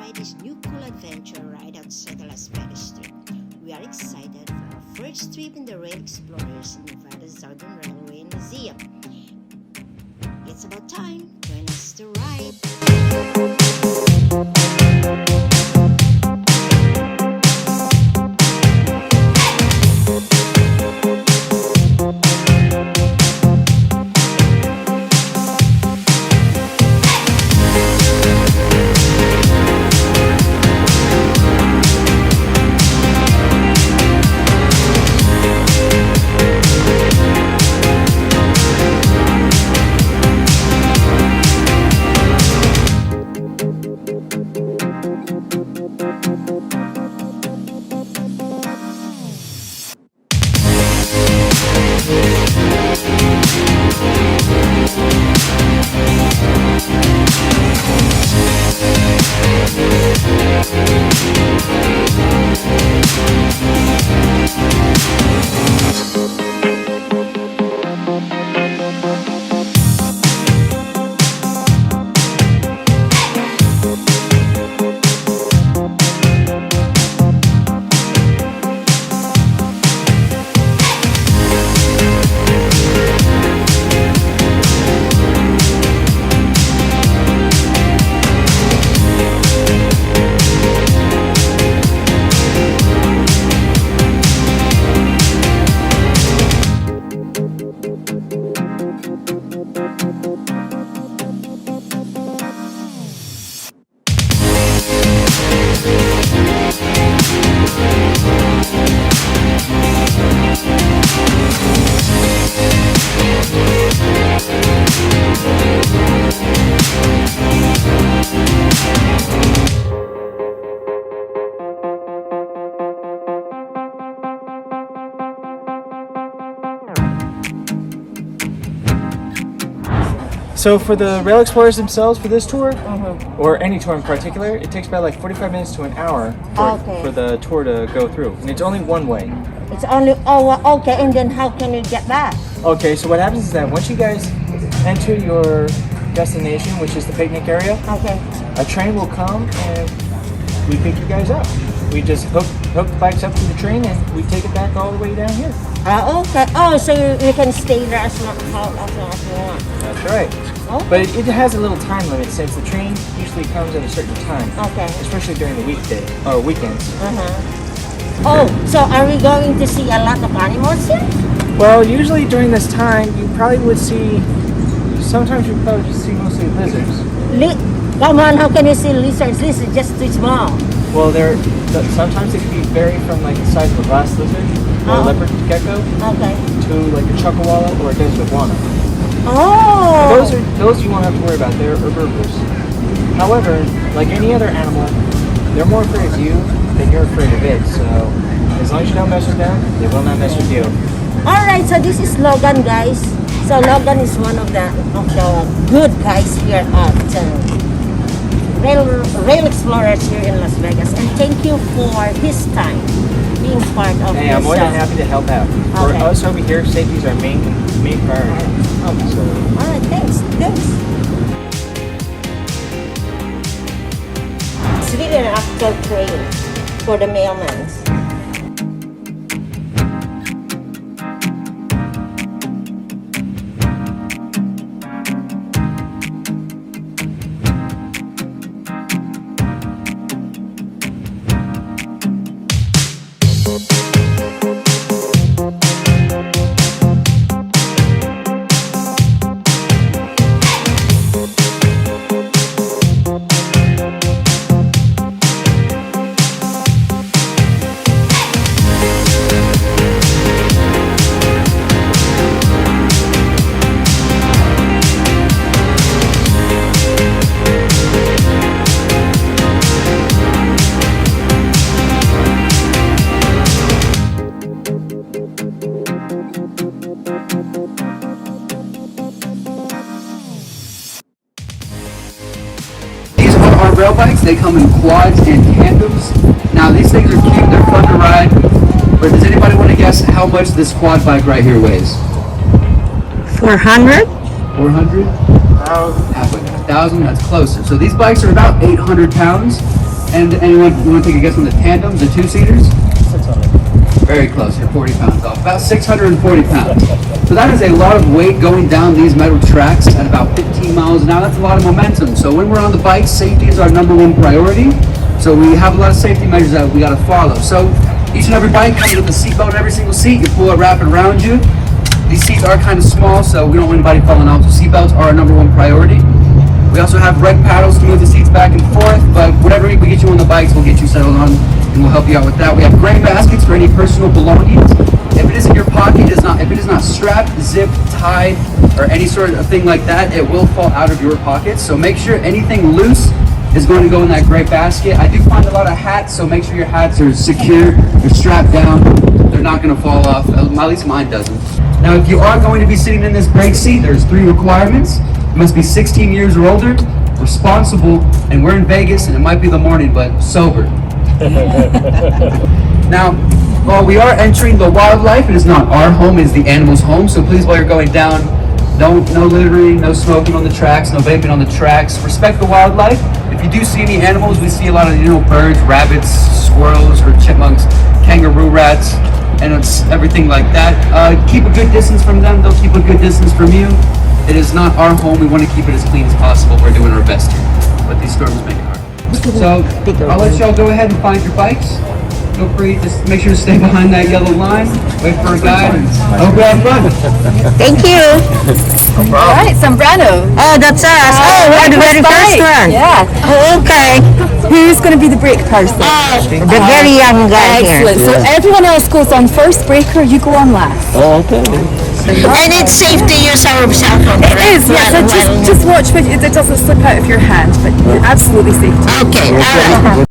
try this new cool adventure right outside the Las Vegas Strip. We are excited for our first trip in the Rail Explorers in Nevada's Southern Railway Museum. It's about time. Join us to ride. So for the Rail Explorers themselves, for this tour, or any tour in particular, it takes about like 45 minutes to an hour for the tour to go through. And it's only one way. It's only, okay, and then how can you get back? Okay, so what happens is that once you guys enter your destination, which is the picnic area, a train will come and we pick you guys up. We just hook the bikes up to the train and we take it back all the way down here. Okay. Oh, so you can stay there as long as you want. That's right. Okay. But it has a little time limit since the train usually comes at a certain time. Okay. Especially during the weekday or weekends. Oh, so are we going to see a lot of animals here? Well, usually during this time, you probably would see. Sometimes you probably just see mostly lizards. Come on, how can you see lizards? This is just too small. Well, sometimes it can vary from like the size of a glass lizard or a leopard gecko to like a chuckawalla or a desert iguana. Oh! Those you won't have to worry about. They're herbivores. However, like any other animal, they're more afraid of you than you're afraid of it. So as long as you don't mess with them, they will not mess with you. All right. So this is Logan, guys. So Logan is one of the good guys here at Rail Explorers here in Las Vegas, and thank you for his time being part of this. Hey, I'm more than happy to help out. For us over here, safety is our main priority. So. All right, thanks. It's really an actual train for the mailmen. Rail bikes, they come in quads and tandems. Now these things are cute, they're fun to ride, but does anybody want to guess how much this quad bike right here weighs? 400? 400? Halfway, 1,000, that's closer. So these bikes are about 800 pounds. And anyone want to take a guess on the tandems, the two-seaters? 600. Very close. You're 40 pounds off. About 640 pounds. So that is a lot of weight going down these metal tracks at about 15 miles an hour. That's a lot of momentum. So when we're on the bike, safety is our #1 priority. So we have a lot of safety measures that we got to follow. So each and every bike comes with a seatbelt in every single seat. You pull it, wrap it around you. These seats are kind of small, so we don't want anybody falling off. So seatbelts are our #1 priority. We also have reg paddles to move the seats back and forth, but whatever we get you on the bikes, we'll get you settled on, and we'll help you out with that. We have gray baskets for any personal belongings. If it is in your pocket, if it is not strapped, zipped, tied, or any sort of thing like that, it will fall out of your pocket. So make sure anything loose is going to go in that gray basket. I do find a lot of hats, so make sure your hats are secure, they're strapped down, they're not going to fall off. At least mine doesn't. Now, if you are going to be sitting in this brake seat, there's 3 requirements. You must be 16 years or older, responsible, and we're in Vegas, and it might be the morning, but sober. Now, while we are entering the wildlife, it is not our home, it is the animal's home, so please, while you're going down, no littering, no smoking on the tracks, no vaping on the tracks. Respect the wildlife. If you do see any animals, we see a lot of birds, rabbits, squirrels, or chipmunks, kangaroo rats, and it's everything like that. Keep a good distance from them. They'll keep a good distance from you. It is not our home. We want to keep it as clean as possible. We're doing our best here, but these storms make it hard. So I'll let y'all go ahead and find your bikes. Feel free, just make sure to stay behind that yellow line. Wait for a guide. And hope you have fun. Thank you. All right, Sombrano. Oh, that's us. Oh, we're the very first one. Yeah. Oh, okay. Who's going to be the brake person? The very young guy here. Excellent. So everyone else goes on first, breaker, you go on last. Oh, okay. And it's safe to use our cell phone. It is, yes. So just watch, but it doesn't slip out of your hand, but absolutely safe. Okay, all right.